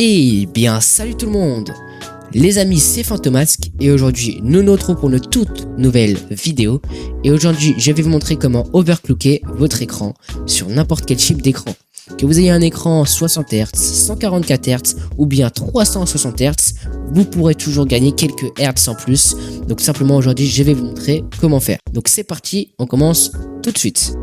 Eh bien, salut tout le monde! Les amis, c'est Fantomasque et aujourd'hui nous nous retrouvons pour une toute nouvelle vidéo. Et aujourd'hui, je vais vous montrer comment overclocker votre écran sur n'importe quel chip d'écran. Que vous ayez un écran 60 Hz, 144 Hz ou bien 360 Hz, vous pourrez toujours gagner quelques Hz en plus. Donc simplement aujourd'hui, je vais vous montrer comment faire. Donc c'est parti, on commence tout de suite.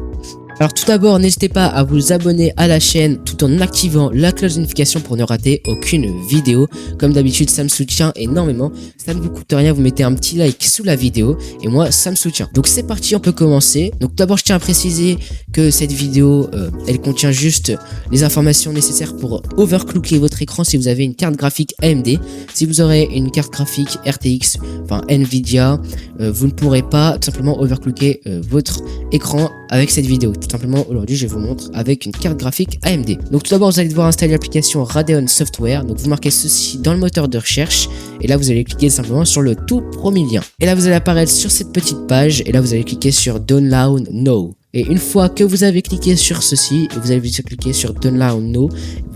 Alors tout d'abord, n'hésitez pas à vous abonner à la chaîne tout en activant la cloche de notification pour ne rater aucune vidéo. Comme d'habitude, ça me soutient énormément. Ça ne vous coûte rien, vous mettez un petit like sous la vidéo et moi, ça me soutient. Donc c'est parti, on peut commencer. Donc d'abord, je tiens à préciser que cette vidéo, elle contient juste les informations nécessaires pour overclocker votre écran si vous avez une carte graphique AMD. Si vous aurez une carte graphique RTX, enfin Nvidia, vous ne pourrez pas tout simplement overclocker votre écran avec cette vidéo. Tout simplement, aujourd'hui, je vous montre avec une carte graphique AMD. Donc tout d'abord, vous allez devoir installer l'application Radeon Software. Donc vous marquez ceci dans le moteur de recherche et là vous allez cliquer simplement sur le tout premier lien. Et là vous allez apparaître sur cette petite page et là vous allez cliquer sur Download Now. Et une fois que vous avez cliqué sur ceci, vous allez cliquer sur Download Now,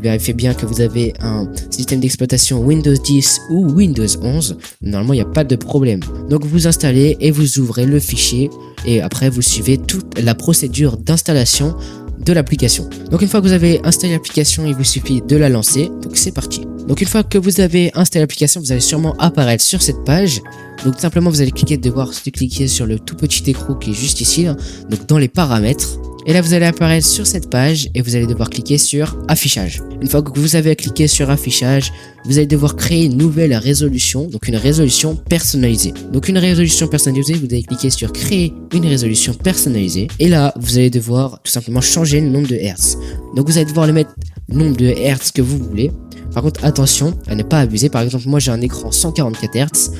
vérifiez bien que vous avez un système d'exploitation Windows 10 ou Windows 11. Normalement, il n'y a pas de problème. Donc vous installez et vous ouvrez le fichier et après vous suivez toute la procédure d'installation de l'application. Donc une fois que vous avez installé l'application, il vous suffit de la lancer. Donc c'est parti. Donc une fois que vous avez installé l'application, vous allez sûrement apparaître sur cette page. Donc tout simplement vous allez cliquer sur le tout petit écran qui est juste ici, là, donc dans les paramètres. Et là vous allez apparaître sur cette page et vous allez devoir cliquer sur affichage. Une fois que vous avez cliqué sur affichage, vous allez devoir créer une nouvelle résolution, donc une résolution personnalisée. Donc une résolution personnalisée, vous allez cliquer sur créer une résolution personnalisée. Et là vous allez devoir tout simplement changer le nombre de Hertz. Donc vous allez devoir le mettre le nombre de Hertz que vous voulez. Par contre attention à ne pas abuser. Par exemple moi j'ai un écran 144 Hz.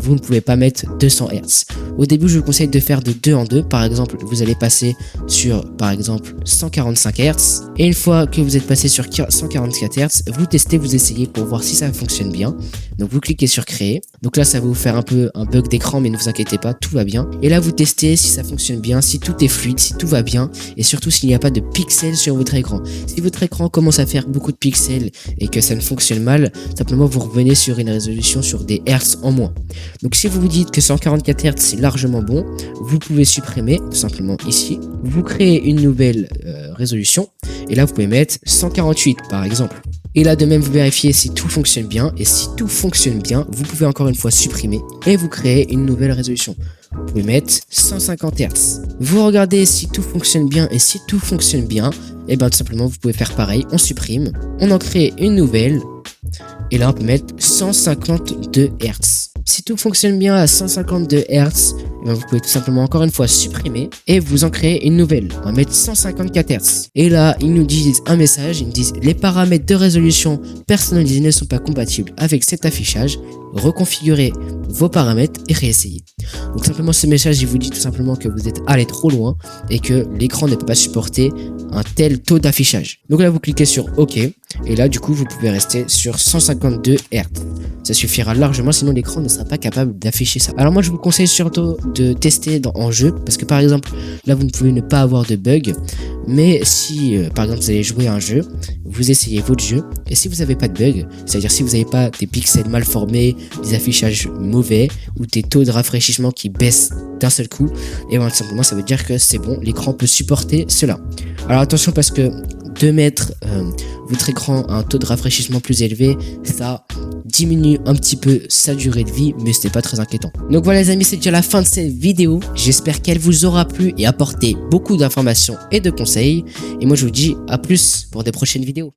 Vous ne pouvez pas mettre 200 Hz. Au début, je vous conseille de faire de 2 en 2. Par exemple, vous allez passer sur, par exemple, 145 Hz. Et une fois que vous êtes passé sur 144 Hz, vous testez, vous essayez pour voir si ça fonctionne bien. Donc, vous cliquez sur créer. Donc là, ça va vous faire un peu un bug d'écran, mais ne vous inquiétez pas, tout va bien. Et là, vous testez si ça fonctionne bien, si tout est fluide, si tout va bien. Et surtout, s'il n'y a pas de pixels sur votre écran. Si votre écran commence à faire beaucoup de pixels et que ça ne fonctionne mal, simplement, vous revenez sur une résolution sur des Hertz en moins. Donc si vous vous dites que 144 Hz c'est largement bon, vous pouvez supprimer tout simplement ici. Vous créez une nouvelle résolution et là vous pouvez mettre 148 par exemple. Et là de même vous vérifiez si tout fonctionne bien et si tout fonctionne bien, vous pouvez encore une fois supprimer et vous créez une nouvelle résolution. Vous pouvez mettre 150 Hz. Vous regardez si tout fonctionne bien et si tout fonctionne bien, et bien tout simplement vous pouvez faire pareil, on supprime, on en crée une nouvelle. Et là on peut mettre 152 Hz. Si tout fonctionne bien à 152 Hz, vous pouvez tout simplement encore une fois supprimer et vous en créer une nouvelle. On va mettre 154 Hz. Et là, ils nous disent un message, ils nous disent les paramètres de résolution personnalisés ne sont pas compatibles avec cet affichage. Reconfigurez vos paramètres et réessayez. Donc simplement ce message, il vous dit tout simplement que vous êtes allé trop loin et que l'écran ne peut pas supporter un tel taux d'affichage. Donc là, vous cliquez sur OK et là, du coup, vous pouvez rester sur 152 Hz. Ça suffira largement, sinon l'écran ne sera pas capable d'afficher ça. Alors moi, je vous conseille surtout de tester en jeu parce que par exemple, là, vous ne pouvez ne pas avoir de bug. Mais si, par exemple, vous allez jouer à un jeu, vous essayez votre jeu et si vous n'avez pas de bug, c'est-à-dire si vous n'avez pas des pixels mal formés, des affichages mauvais ou des taux de rafraîchissement qui baissent d'un seul coup, et bien simplement ça veut dire que c'est bon, l'écran peut supporter cela. Alors attention parce que de mettre votre écran à un taux de rafraîchissement plus élevé, ça diminue un petit peu sa durée de vie, mais ce n'est pas très inquiétant. Donc voilà les amis, c'est déjà la fin de cette vidéo. J'espère qu'elle vous aura plu et apporté beaucoup d'informations et de conseils. Et moi je vous dis à plus pour des prochaines vidéos.